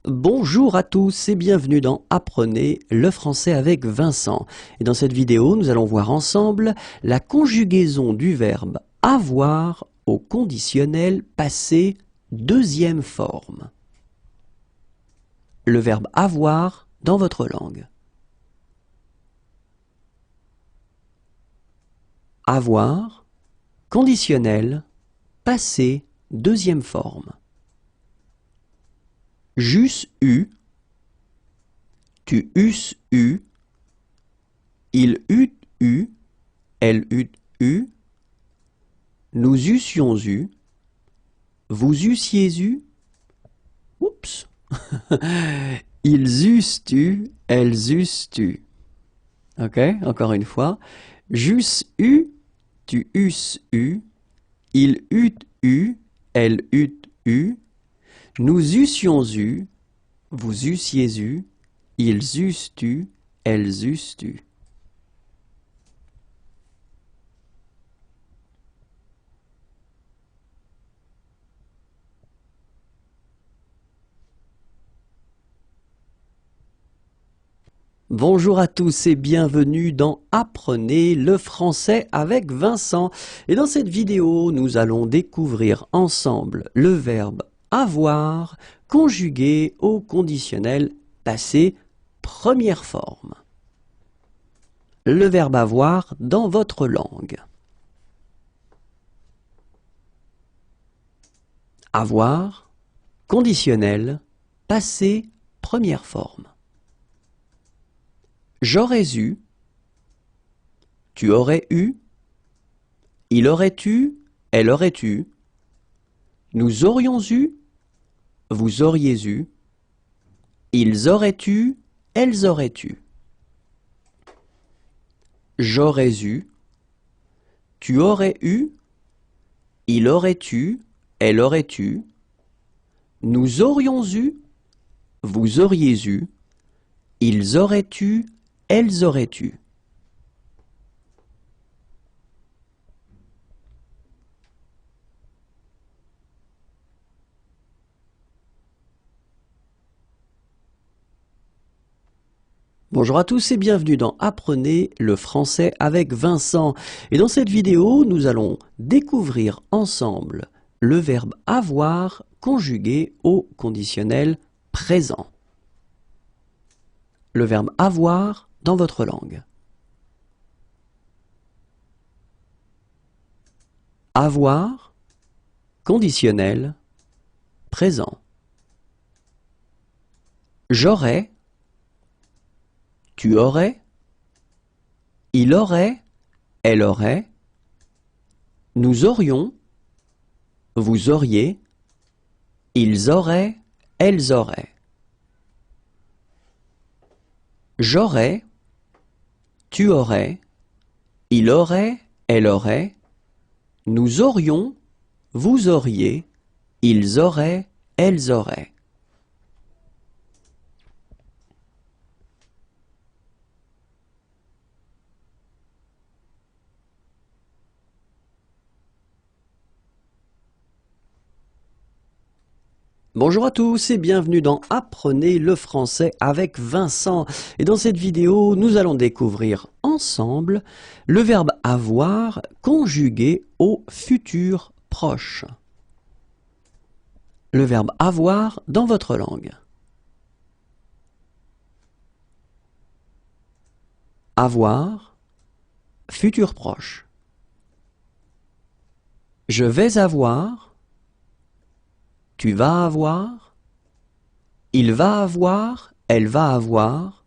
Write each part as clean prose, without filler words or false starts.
Bonjour à tous et bienvenue dans Apprenez le français avec Vincent. Et dans cette vidéo, nous allons voir ensemble la conjugaison du verbe avoir au conditionnel passé deuxième forme. Le verbe avoir dans votre langue. Avoir, conditionnel, passé deuxième forme. J'eusse eu, tu eusses eu, il eût eu, elle eût eu, nous eussions eu, vous eussiez eu, oups, ils eussent eu, elles eussent eu. Ok, encore une fois. J'eusse eu, tu eusses eu, il eût eu, elle eût eu, nous eussions eu, vous eussiez eu, ils eussent eu, elles eussent eu. Bonjour à tous et bienvenue dans Apprenez le français avec Vincent. Et dans cette vidéo, nous allons découvrir ensemble le verbe avoir conjugué au conditionnel passé première forme. Le verbe avoir dans votre langue. Avoir, conditionnel, passé première forme. J'aurais eu, tu aurais eu, il aurait eu, elle aurait eu, nous aurions eu, vous auriez eu, ils auraient eu, elles auraient eu. J'aurais eu, tu aurais eu, il aurait eu, elle aurait eu, nous aurions eu, vous auriez eu, ils auraient eu, elles auraient eu. Bonjour à tous et bienvenue dans Apprenez le français avec Vincent. Et dans cette vidéo, nous allons découvrir ensemble le verbe avoir conjugué au conditionnel présent. Le verbe avoir dans votre langue. Avoir, conditionnel, présent. J'aurais, tu aurais, il aurait, elle aurait, nous aurions, vous auriez, ils auraient, elles auraient. J'aurais, tu aurais, il aurait, elle aurait, nous aurions, vous auriez, ils auraient, elles auraient. Bonjour à tous et bienvenue dans Apprenez le français avec Vincent. Et dans cette vidéo, nous allons découvrir ensemble le verbe avoir conjugué au futur proche. Le verbe avoir dans votre langue. Avoir, futur proche. Je vais avoir, tu vas avoir, il va avoir, elle va avoir,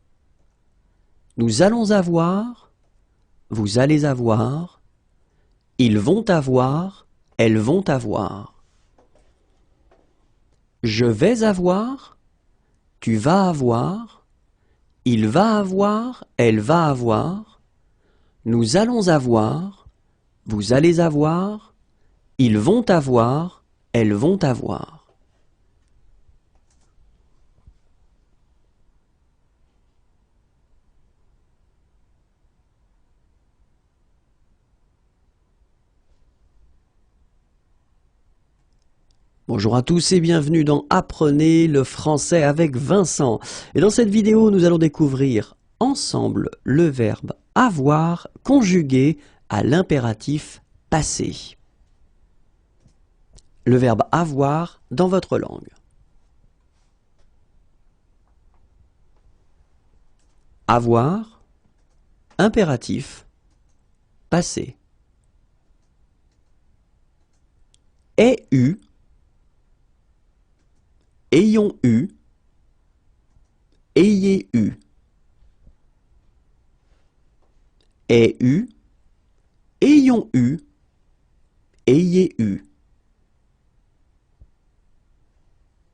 nous allons avoir, vous allez avoir, ils vont avoir, elles vont avoir. Je vais avoir, tu vas avoir, il va avoir, elle va avoir, nous allons avoir, vous allez avoir, ils vont avoir, elles vont avoir. Bonjour à tous et bienvenue dans Apprenez le français avec Vincent. Et dans cette vidéo, nous allons découvrir ensemble le verbe avoir conjugué à l'impératif passé. Le verbe avoir dans votre langue. Avoir, impératif, passé. Ai eu, ayons eu, ayez eu. Ai eu, ayons eu, ayez eu.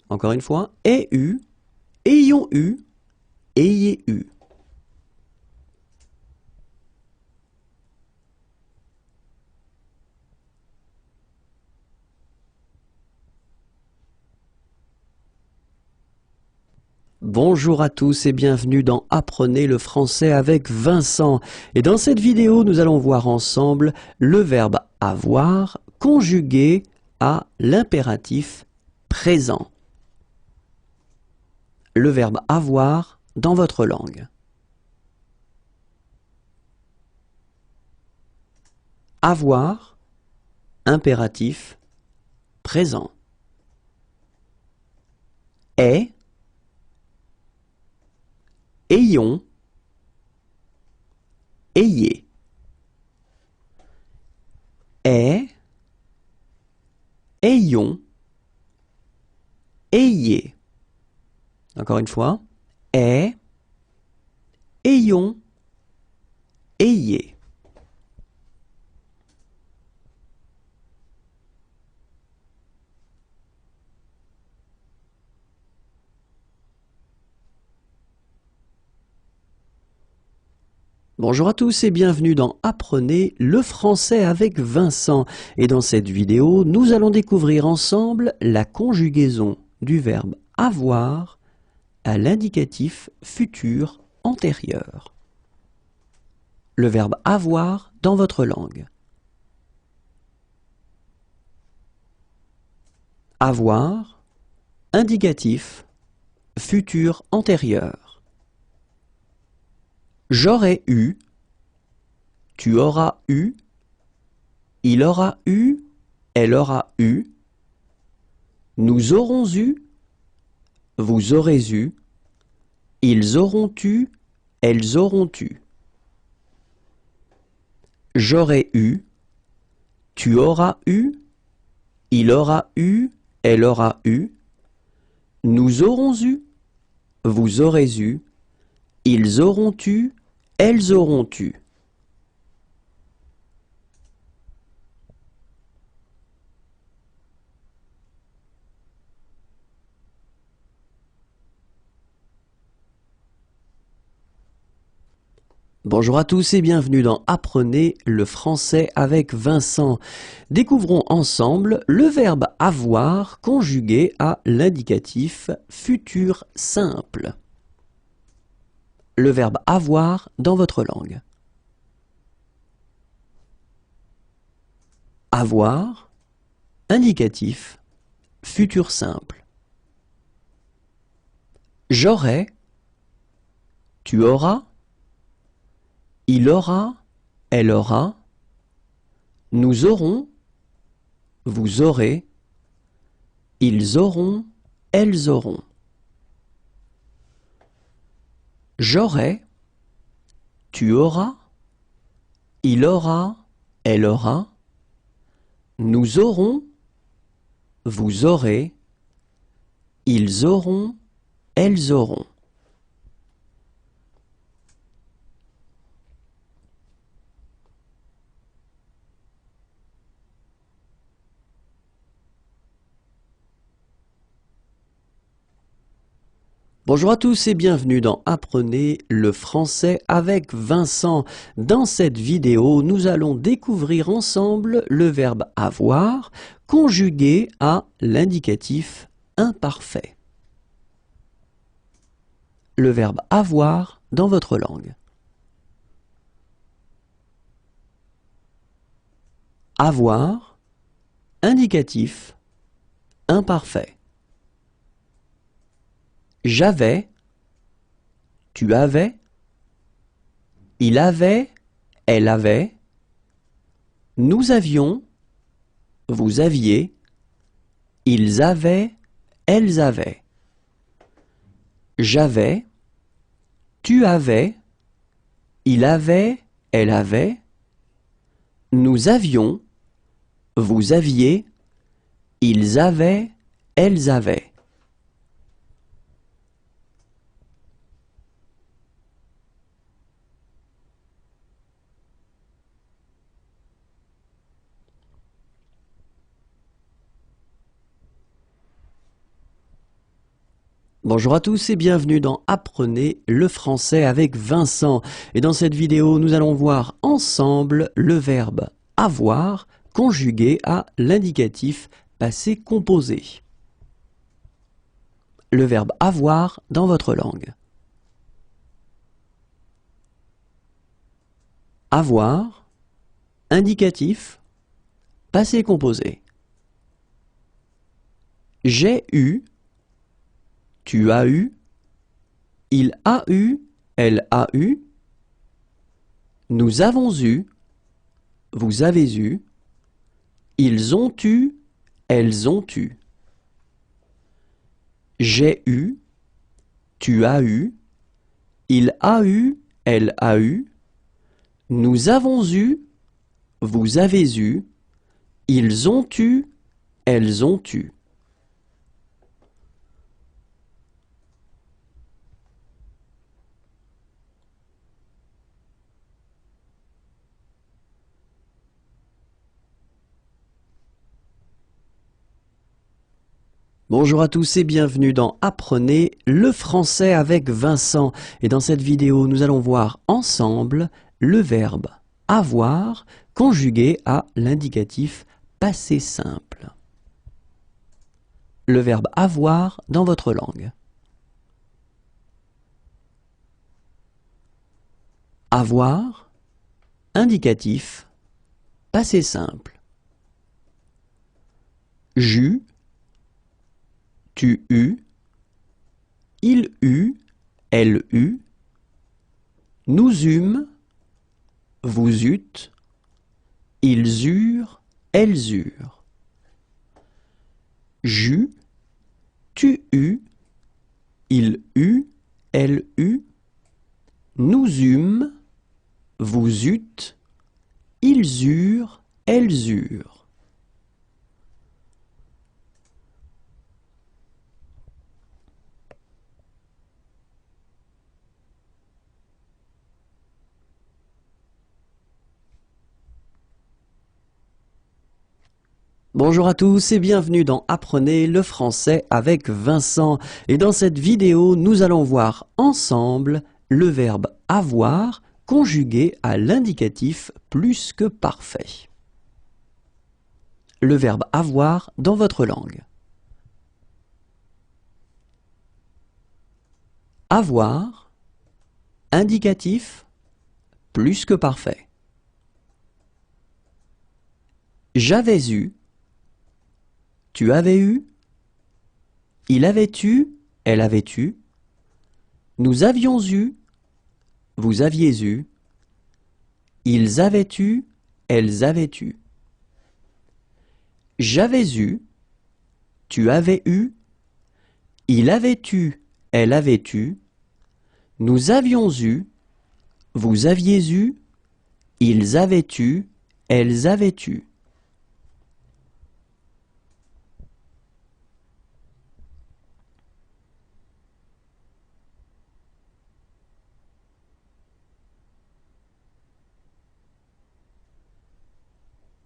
Encore une fois, ai eu, ayons eu, ayez eu. Bonjour à tous et bienvenue dans Apprenez le français avec Vincent. Et dans cette vidéo, nous allons voir ensemble le verbe avoir conjugué à l'impératif présent. Le verbe avoir dans votre langue. Avoir, impératif présent. Est, ayons, ayez. Est, ayons, ayez. Encore une fois. Est, ayons, ayez. Bonjour à tous et bienvenue dans Apprenez le français avec Vincent. Et dans cette vidéo, nous allons découvrir ensemble la conjugaison du verbe avoir à l'indicatif futur antérieur. Le verbe avoir dans votre langue. Avoir, indicatif, futur antérieur. J'aurais eu, tu auras eu, il aura eu, elle aura eu, nous aurons eu, vous aurez eu, ils auront eu, elles auront eu. J'aurais eu, tu auras eu, il aura eu, elle aura eu, nous aurons eu, vous aurez eu, ils auront eu, elles auront eu. Bonjour à tous et bienvenue dans Apprenez le français avec Vincent. Découvrons ensemble le verbe avoir conjugué à l'indicatif futur simple. Le verbe avoir dans votre langue. Avoir, indicatif, futur simple. J'aurai, tu auras, il aura, elle aura, nous aurons, vous aurez, ils auront, elles auront. J'aurai, tu auras, il aura, elle aura, nous aurons, vous aurez, ils auront, elles auront. Bonjour à tous et bienvenue dans Apprenez le français avec Vincent. Dans cette vidéo, nous allons découvrir ensemble le verbe avoir conjugué à l'indicatif imparfait. Le verbe avoir dans votre langue. Avoir, indicatif, imparfait. J'avais, tu avais, il avait, elle avait, nous avions, vous aviez, ils avaient, elles avaient. J'avais, tu avais, il avait, elle avait, nous avions, vous aviez, ils avaient, elles avaient. Bonjour à tous et bienvenue dans Apprenez le français avec Vincent. Et dans cette vidéo, nous allons voir ensemble le verbe avoir conjugué à l'indicatif passé composé. Le verbe avoir dans votre langue. Avoir, indicatif, passé composé. J'ai eu, tu as eu, il a eu, elle a eu, nous avons eu, vous avez eu, ils ont eu, elles ont eu. J'ai eu, tu as eu, il a eu, elle a eu, nous avons eu, vous avez eu, ils ont eu, elles ont eu. Bonjour à tous et bienvenue dans Apprenez le français avec Vincent. Et dans cette vidéo, nous allons voir ensemble le verbe avoir conjugué à l'indicatif passé simple. Le verbe avoir dans votre langue. Avoir, indicatif, passé simple. J'eus, tu eus, il eut, elle eut, nous eûmes, vous eûtes, ils eurent, elles eurent. J'eus, tu eus, il eut, elle eut, nous eûmes, vous eûtes, ils eurent, elles eurent. Bonjour à tous et bienvenue dans Apprenez le français avec Vincent. Et dans cette vidéo, nous allons voir ensemble le verbe avoir conjugué à l'indicatif plus que parfait. Le verbe avoir dans votre langue. Avoir, indicatif, plus que parfait. J'avais eu, tu avais eu, il avait eu, elle avait eu, nous avions eu, vous aviez eu, ils avaient eu, elles avaient eu. J'avais eu, tu avais eu, il avait eu, elle avait eu, nous avions eu, vous aviez eu, ils avaient eu, elles avaient eu.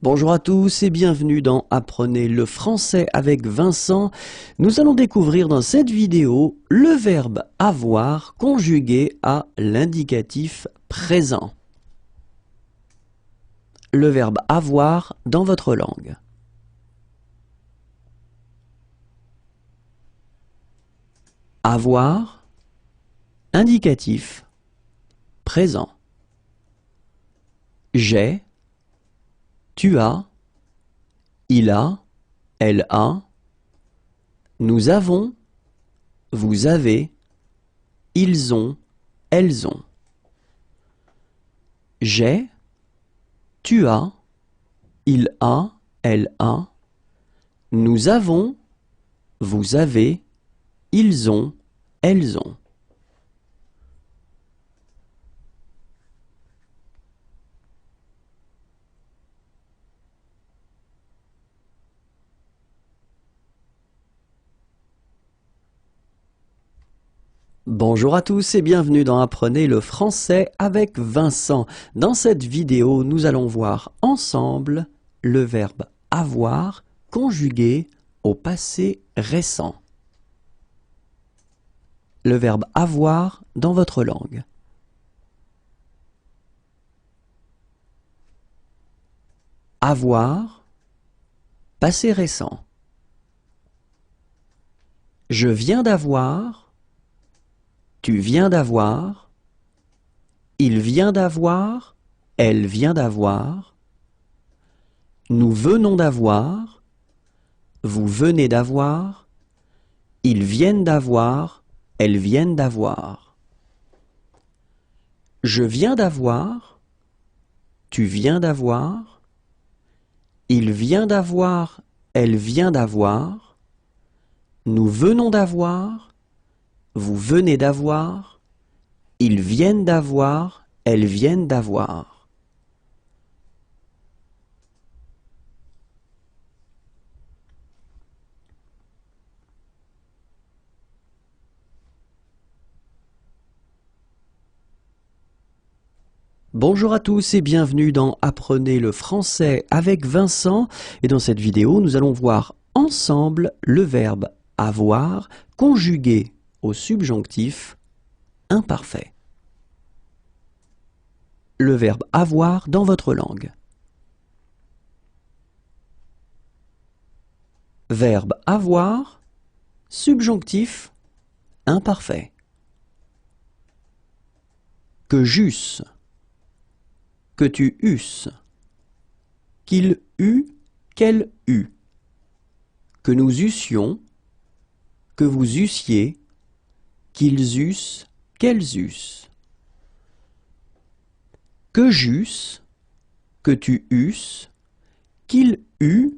Bonjour à tous et bienvenue dans Apprenez le français avec Vincent. Nous allons découvrir dans cette vidéo le verbe avoir conjugué à l'indicatif présent. Le verbe avoir dans votre langue. Avoir, indicatif, présent. J'ai, tu as, il a, elle a, Nous avons, vous avez, ils ont, elles ont. J'ai, tu as, il a, elle a. Nous avons, vous avez, ils ont, elles ont. Bonjour à tous et bienvenue dans Apprenez le français avec Vincent. Dans cette vidéo, nous allons voir ensemble le verbe avoir conjugué au passé récent. Le verbe avoir dans votre langue. Avoir, passé récent. Je viens d'avoir. Tu viens d'avoir, il vient d'avoir, elle vient d'avoir, nous venons d'avoir, vous venez d'avoir, ils viennent d'avoir, elles viennent d'avoir. Je viens d'avoir, tu viens d'avoir, il vient d'avoir, elle vient d'avoir, nous venons d'avoir, vous venez d'avoir, ils viennent d'avoir, elles viennent d'avoir. Bonjour à tous et bienvenue dans Apprenez le français avec Vincent. Et dans cette vidéo, nous allons voir ensemble le verbe avoir conjugué au subjonctif imparfait. Le verbe avoir dans votre langue. Verbe avoir, subjonctif imparfait. Que j'eusse, que tu eusses, qu'il eût, qu'elle eût, que nous eussions, que vous eussiez, qu'ils eussent, qu'elles eussent. Que j'eusse, que tu eusses, qu'il eût,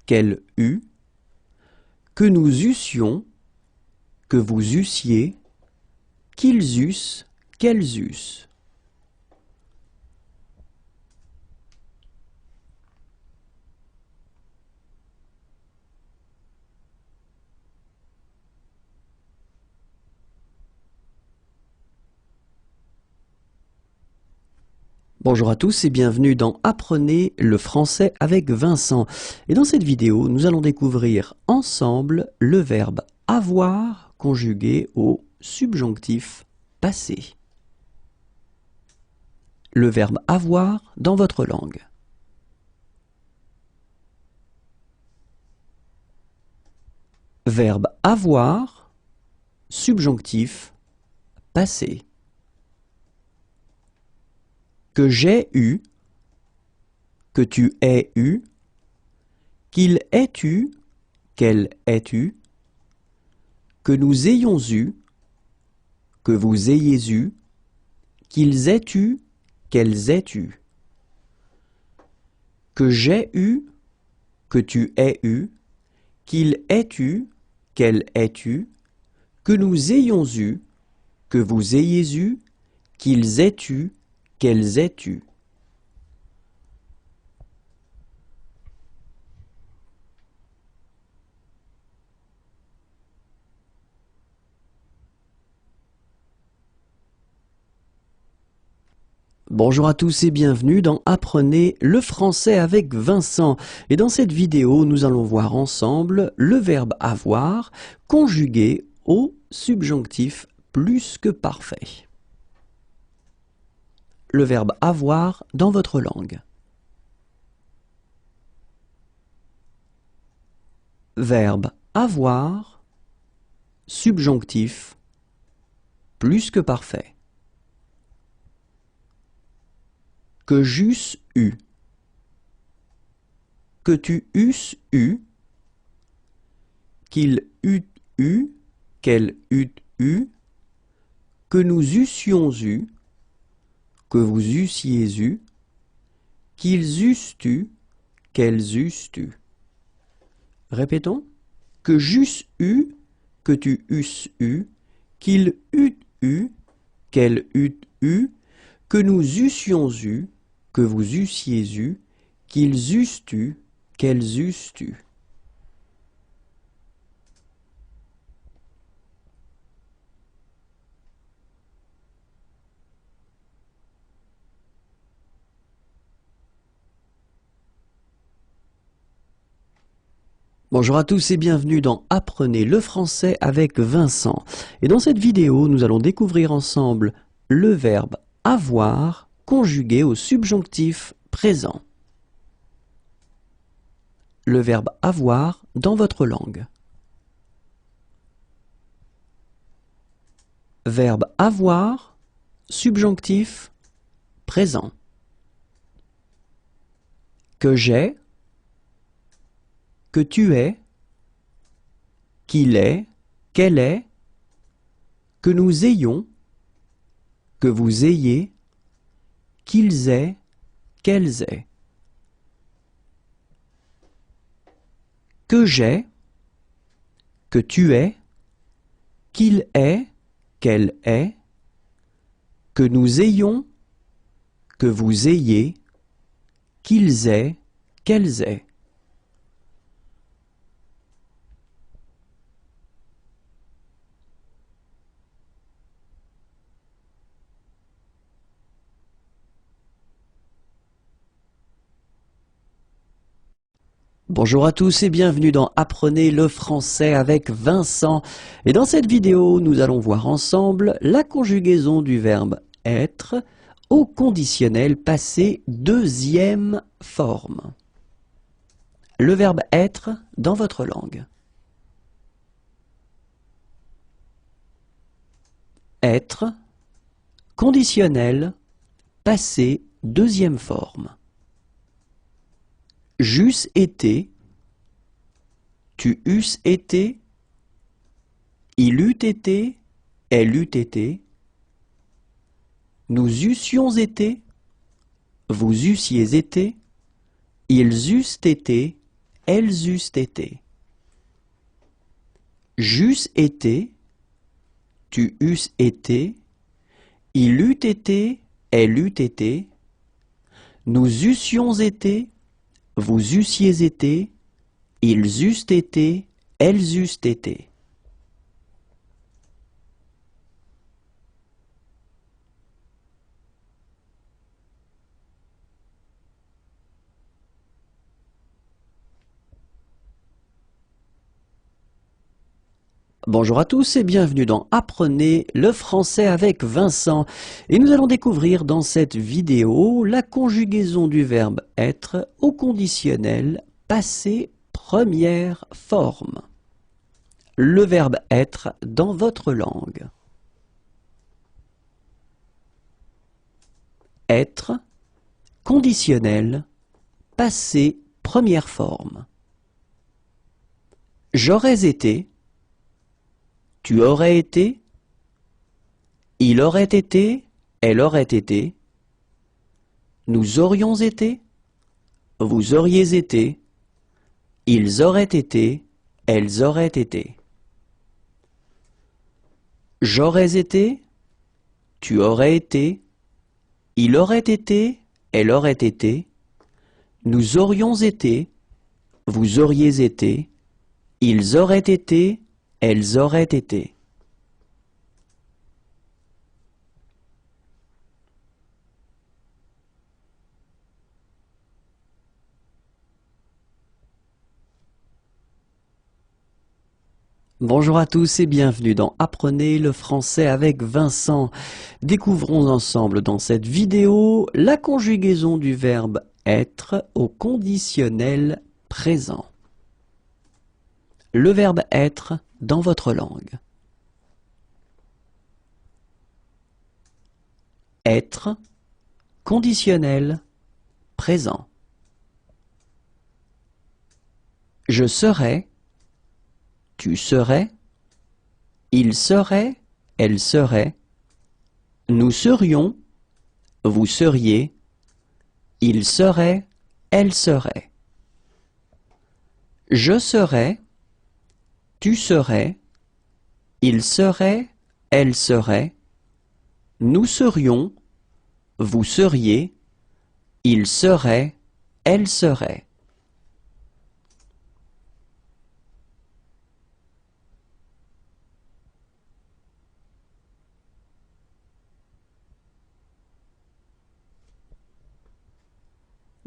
qu'elle eût, que nous eussions, que vous eussiez, qu'ils eussent, qu'elles eussent. Bonjour à tous et bienvenue dans Apprenez le français avec Vincent. Et dans cette vidéo, nous allons découvrir ensemble le verbe avoir conjugué au subjonctif passé. Le verbe avoir dans votre langue. Verbe avoir, subjonctif passé. Que j'ai eu, que tu aies eu, qu'il ait eu, qu'elle ait eu, que nous ayons eu, que vous ayez eu, qu'ils aient eu, qu'elles aient eu. Que j'ai eu, que tu aies eu, qu'il ait eu, qu'elle ait eu, que nous ayons eu, que vous ayez eu, qu'ils aient eu, qu'elles aient eu. Bonjour à tous et bienvenue dans Apprenez le français avec Vincent. Et dans cette vidéo, nous allons voir ensemble le verbe avoir conjugué au subjonctif plus que parfait. Le verbe avoir dans votre langue. Verbe avoir, subjonctif plus que parfait. Que j'eusse eu, que tu eusses eu, qu'il eût eu, qu'elle eût eu, que nous eussions eu, que vous eussiez eu, qu'ils eussent eu, qu'elles eussent eu. Répétons. Que j'eusse eu, que tu eusses eu, qu'il eût eu, qu'elle eût eu, que nous eussions eu, que vous eussiez eu, qu'ils eussent eu, qu'elles eussent eu. Bonjour à tous et bienvenue dans Apprenez le français avec Vincent. Et dans cette vidéo, nous allons découvrir ensemble le verbe avoir conjugué au subjonctif présent. Le verbe avoir dans votre langue. Verbe avoir, subjonctif présent. Que j'ai, que tu es, qu'il est, qu'elle est, que nous ayons, que vous ayez, qu'ils aient, qu'elles aient. Que j'ai, que tu es, qu'il est, qu'elle est, que nous ayons, que vous ayez, qu'ils aient, qu'elles aient. Bonjour à tous et bienvenue dans Apprenez le français avec Vincent. Et dans cette vidéo, nous allons voir ensemble la conjugaison du verbe être au conditionnel passé deuxième forme. Le verbe être dans votre langue. Être, conditionnel, passé deuxième forme. J'eusse été, tu eusses été, il eût été, elle eût été, nous eussions été, vous eussiez été, ils eussent été, elles eussent été. J'eusse été, tu eusses été, il eût été, elle eût été, nous eussions été, vous eussiez été, ils eussent été, elles eussent été. Bonjour à tous et bienvenue dans Apprenez le français avec Vincent. Et nous allons découvrir dans cette vidéo la conjugaison du verbe être au conditionnel passé première forme. Le verbe être dans votre langue. Être, conditionnel, passé première forme. J'aurais été, tu aurais été, il aurait été, elle aurait été, nous aurions été, vous auriez été, ils auraient été, elles auraient été. J'aurais été, tu aurais été, il aurait été, elle aurait été, nous aurions été, vous auriez été, ils auraient été, elles auraient été. Bonjour à tous et bienvenue dans Apprenez le français avec Vincent. Découvrons ensemble dans cette vidéo la conjugaison du verbe être au conditionnel présent. Le verbe être dans votre langue. Être, conditionnel, présent. Je serai, tu serais, il serait, elle serait, nous serions, vous seriez, il serait, elle serait. Je serais, tu serais, il serait, elle serait, nous serions, vous seriez, il serait, elle serait.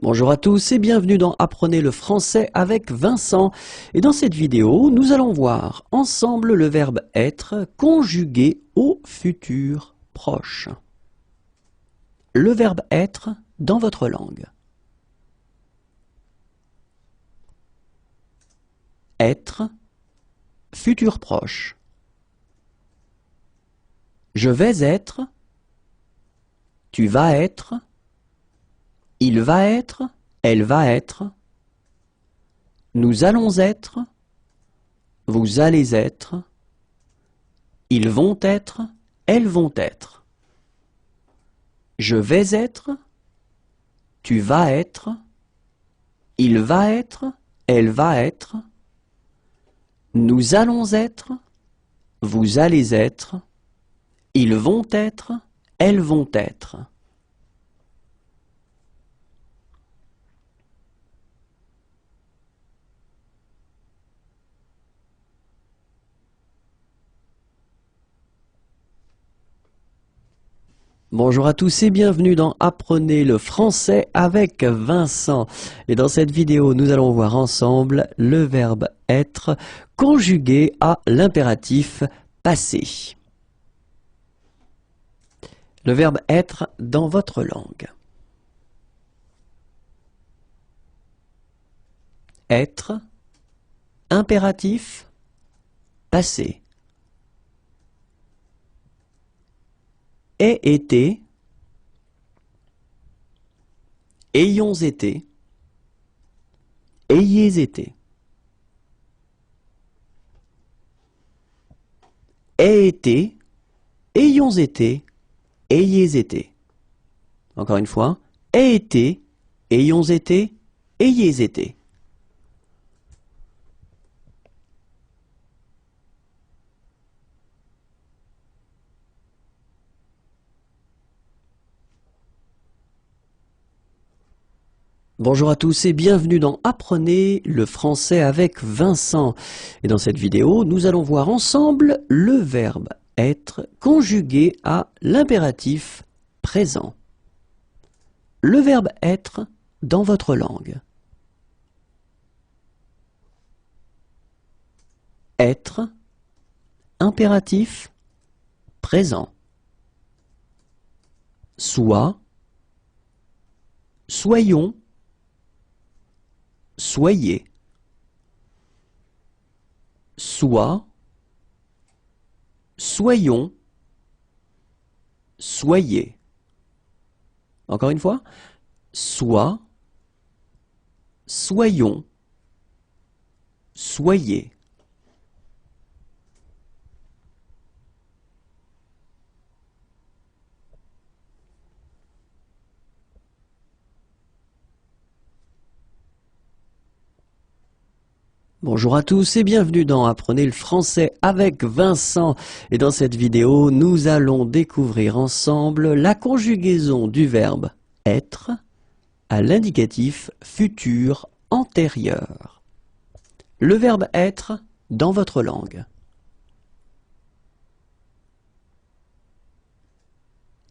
Bonjour à tous et bienvenue dans Apprenez le français avec Vincent. Et dans cette vidéo, nous allons voir ensemble le verbe être conjugué au futur proche. Le verbe être dans votre langue. Être, futur proche. Je vais être, tu vas être, il va être, elle va être, nous allons être, vous allez être, ils vont être, elles vont être. Je vais être, tu vas être, il va être, elle va être, nous allons être, vous allez être, ils vont être, elles vont être. Bonjour à tous et bienvenue dans Apprenez le français avec Vincent. Et dans cette vidéo, nous allons voir ensemble le verbe être conjugué à l'impératif passé. Le verbe être dans votre langue. Être, impératif, passé. Aient été, ayons été, ayez été. Aient été, ayons été, ayez été. Encore une fois, aient été, ayons été, ayez été. Bonjour à tous et bienvenue dans Apprenez le français avec Vincent. Et dans cette vidéo, nous allons voir ensemble le verbe être conjugué à l'impératif présent. Le verbe être dans votre langue. Être, impératif, présent. Soit, soyons, soyez. Soit, soyons, soyez. Encore une fois, soit, soyons, soyez. Bonjour à tous et bienvenue dans Apprenez le français avec Vincent. Et dans cette vidéo, nous allons découvrir ensemble la conjugaison du verbe être à l'indicatif futur antérieur. Le verbe être dans votre langue.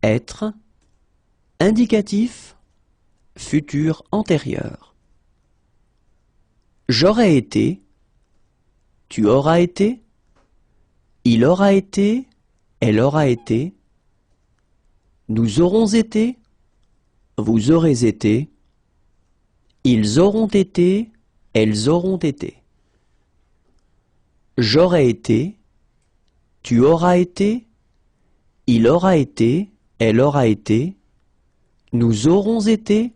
Être, indicatif, futur antérieur. J'aurais été, tu auras été, il aura été, elle aura été, nous aurons été, vous aurez été, ils auront été, elles auront été. J'aurais été, tu auras été, il aura été, elle aura été, nous aurons été,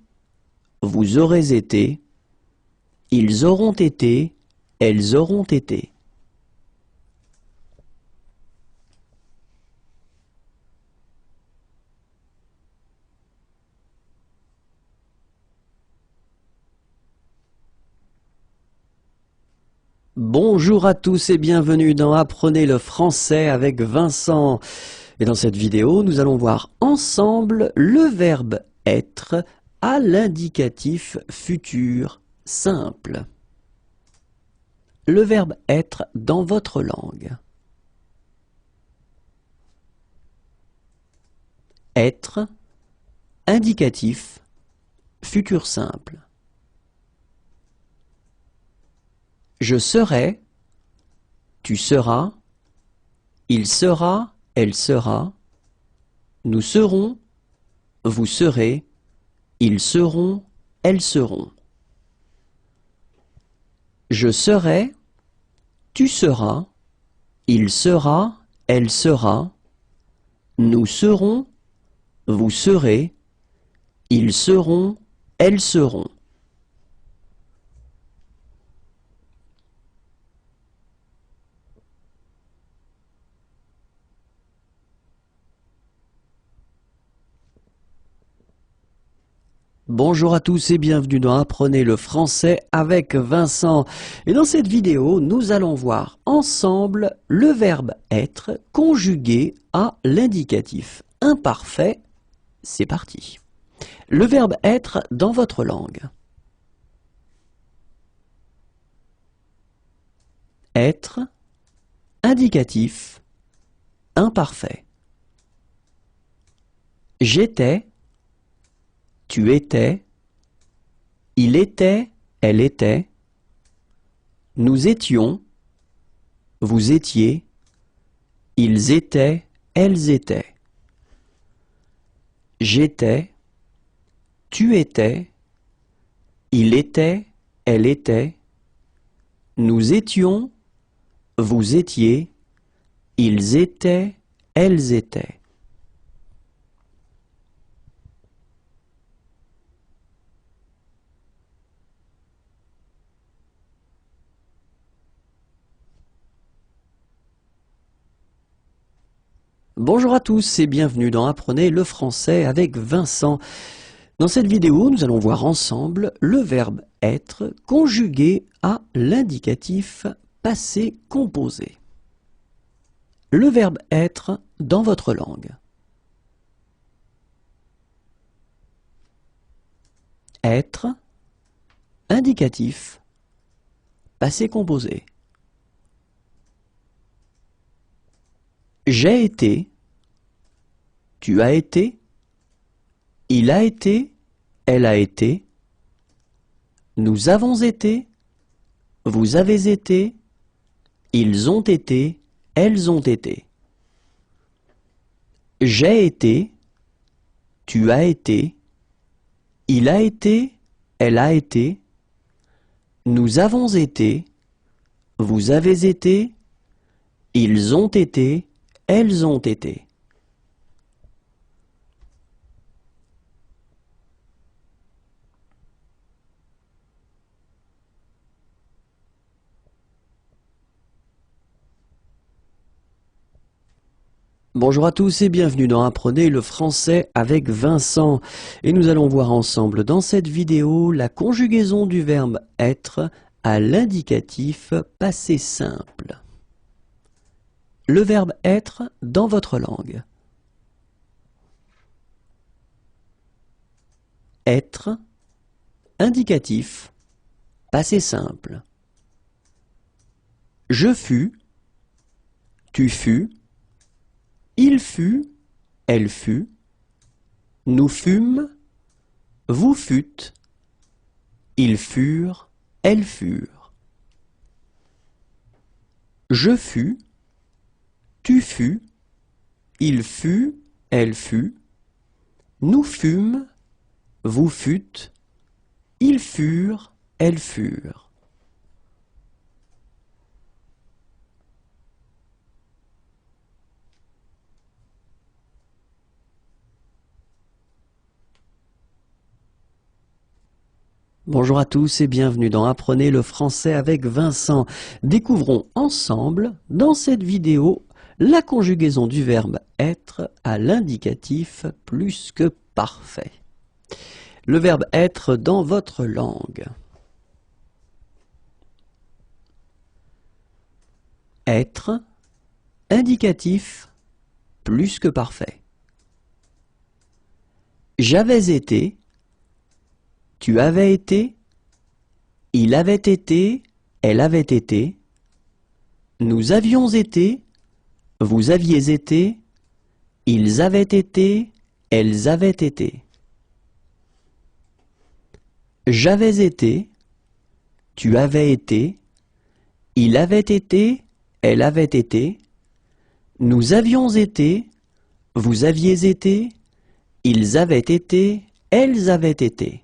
vous aurez été, ils auront été, elles auront été. Bonjour à tous et bienvenue dans Apprenez le français avec Vincent. Et dans cette vidéo, nous allons voir ensemble le verbe être à l'indicatif futur simple. Le verbe être dans votre langue. Être, indicatif, futur simple. Je serai, tu seras, il sera, elle sera, nous serons, vous serez, ils seront, elles seront. Je serai, tu seras, il sera, elle sera, nous serons, vous serez, ils seront, elles seront. Bonjour à tous et bienvenue dans Apprenez le français avec Vincent. Et dans cette vidéo, nous allons voir ensemble le verbe être conjugué à l'indicatif imparfait. C'est parti. Le verbe être dans votre langue. Être, indicatif, imparfait. J'étais, tu étais, il était, elle était, nous étions, vous étiez, ils étaient, elles étaient. J'étais, tu étais, il était, elle était, nous étions, vous étiez, ils étaient, elles étaient. Bonjour à tous et bienvenue dans Apprenez le français avec Vincent. Dans cette vidéo, nous allons voir ensemble le verbe être conjugué à l'indicatif passé composé. Le verbe être dans votre langue. Être, indicatif, passé composé. J'ai été, tu as été, il a été, elle a été, nous avons été, vous avez été, ils ont été, elles ont été. J'ai été, tu as été, il a été, elle a été, nous avons été, vous avez été, ils ont été, elles ont été. Bonjour à tous et bienvenue dans Apprenez le français avec Vincent. Et nous allons voir ensemble dans cette vidéo la conjugaison du verbe être à l'indicatif passé simple. Le verbe être dans votre langue. Être, indicatif, passé simple. Je fus, tu fus, il fut, elle fut, nous fûmes, vous fûtes, ils furent, elles furent. Je fus, tu fus, il fut, elle fut, nous fûmes, vous fûtes, ils furent, elles furent. Bonjour à tous et bienvenue dans Apprenez le français avec Vincent. Découvrons ensemble, dans cette vidéo, la conjugaison du verbe être à l'indicatif plus que parfait. Le verbe être dans votre langue. être, indicatif, plus que parfait. J'avais été, tu avais été, il avait été, elle avait été, nous avions été, vous aviez été, ils avaient été, elles avaient été. J'avais été, tu avais été, il avait été, elle avait été, nous avions été, vous aviez été, ils avaient été, elles avaient été.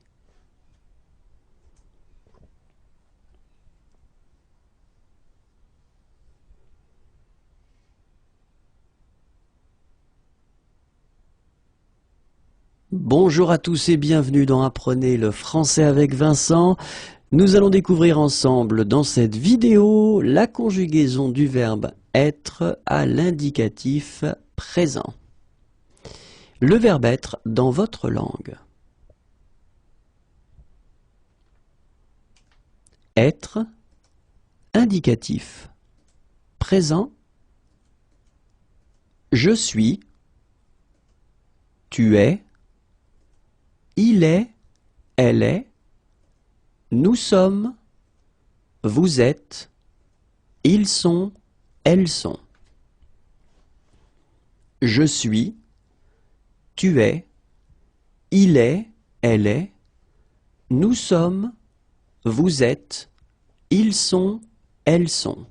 Bonjour à tous et bienvenue dans Apprenez le français avec Vincent. Nous allons découvrir ensemble dans cette vidéo la conjugaison du verbe être à l'indicatif présent. Le verbe être dans votre langue. Être, indicatif, présent. Je suis, tu es, il est, elle est, nous sommes, vous êtes, ils sont, elles sont. Je suis, tu es, il est, elle est, nous sommes, vous êtes, ils sont, elles sont.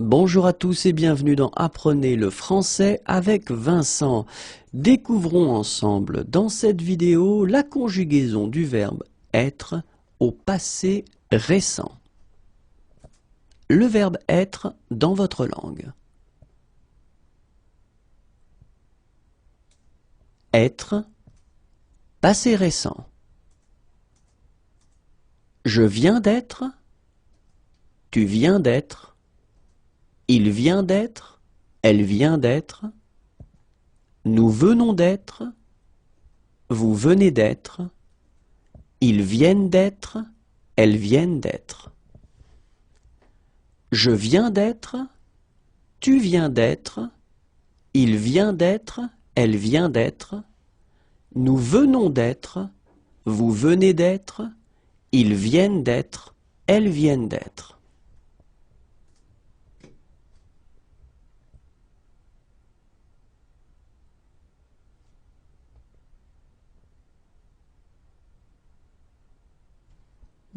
Bonjour à tous et bienvenue dans Apprenez le français avec Vincent. Découvrons ensemble dans cette vidéo la conjugaison du verbe être au passé récent. Le verbe être dans votre langue. Être, passé récent. Je viens d'être, tu viens d'être, il vient d'être, elle vient d'être, nous venons d'être, vous venez d'être, ils viennent d'être, elles viennent d'être. Je viens d'être, tu viens d'être, il vient d'être, elle vient d'être, nous venons d'être, vous venez d'être, ils viennent d'être, elles viennent d'être.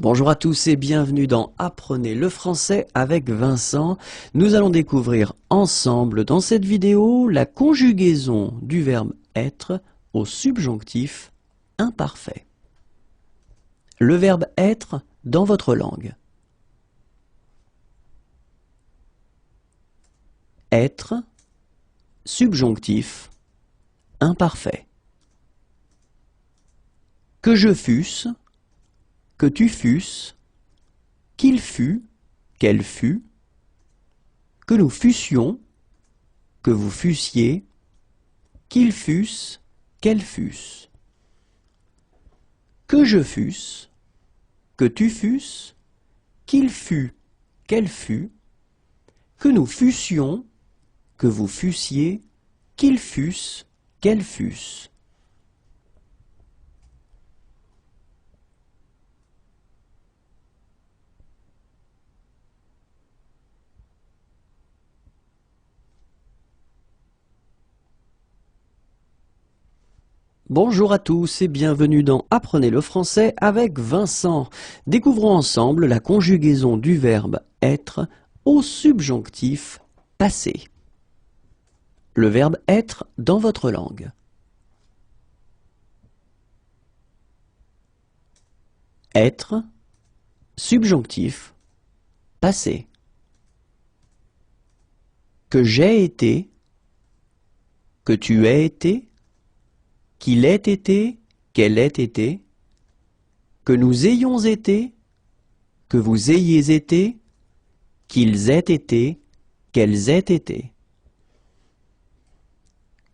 Bonjour à tous et bienvenue dans Apprenez le français avec Vincent. Nous allons découvrir ensemble dans cette vidéo la conjugaison du verbe être au subjonctif imparfait. Le verbe être dans votre langue. Être, subjonctif imparfait. Que je fusse, que tu fusses, qu'il fût, qu'elle fût, que nous fussions, que vous fussiez, qu'ils fussent, qu'elles fussent. Que je fusse, que tu fusses, qu'il fût, qu'elle fût, que nous fussions, que vous fussiez, qu'ils fussent, qu'elles fussent. Bonjour à tous et bienvenue dans Apprenez le français avec Vincent. Découvrons ensemble la conjugaison du verbe être au subjonctif passé. Le verbe être dans votre langue. Être, subjonctif, passé. Que j'ai été, que tu aies été, qu'il ait été, qu'elle ait été, que nous ayons été, que vous ayez été, qu'ils aient été, qu'elles aient été.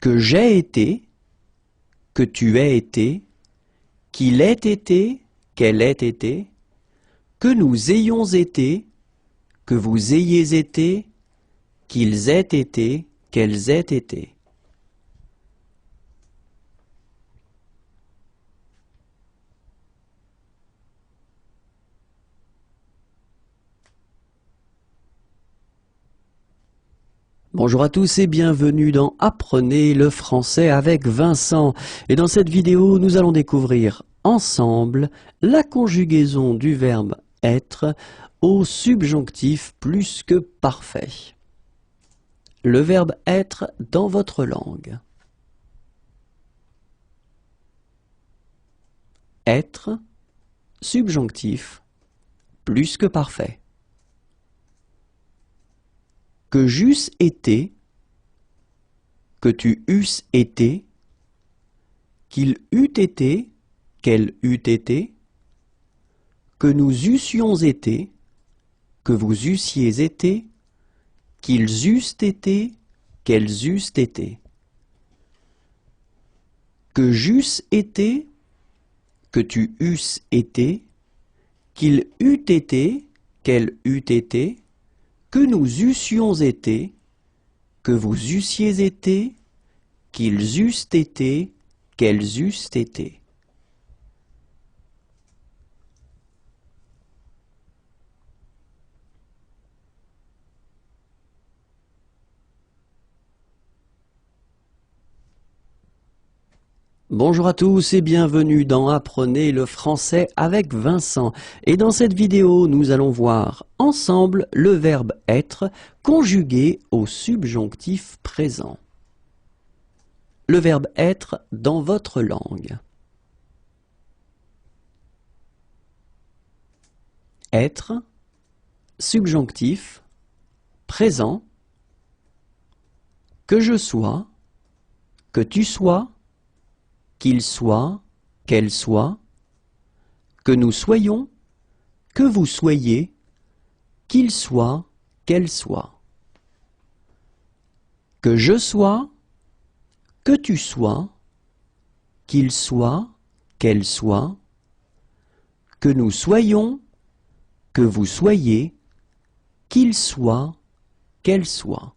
que j'ai été, que tu aies été, qu'il ait été, qu'elle ait été, que nous ayons été, que vous ayez été, qu'ils aient été, qu'elles aient été. Bonjour à tous et bienvenue dans Apprenez le français avec Vincent. Et dans cette vidéo, nous allons découvrir ensemble la conjugaison du verbe être au subjonctif plus que parfait. Le verbe être dans votre langue. Être, subjonctif, plus que parfait. Que j'eusse été, que tu eusses été, qu'il eût été, qu'elle eût été, que nous eussions été, que vous eussiez été, qu'ils eussent été, qu'elles eussent été. Que j'eusse été, que tu eusses été, qu'il eût été, qu'elle eût été, que nous eussions été, que vous eussiez été, qu'ils eussent été, qu'elles eussent été. Bonjour à tous et bienvenue dans Apprenez le français avec Vincent. Et dans cette vidéo, nous allons voir ensemble le verbe être conjugué au subjonctif présent. Le verbe être dans votre langue. Être, subjonctif, présent, que je sois, que tu sois, qu'il soit, qu'elle soit, que nous soyons, que vous soyez, qu'il soit, qu'elle soit. Que je sois, que tu sois, qu'il soit, qu'elle soit, que nous soyons, que vous soyez, qu'il soit, qu'elle soit.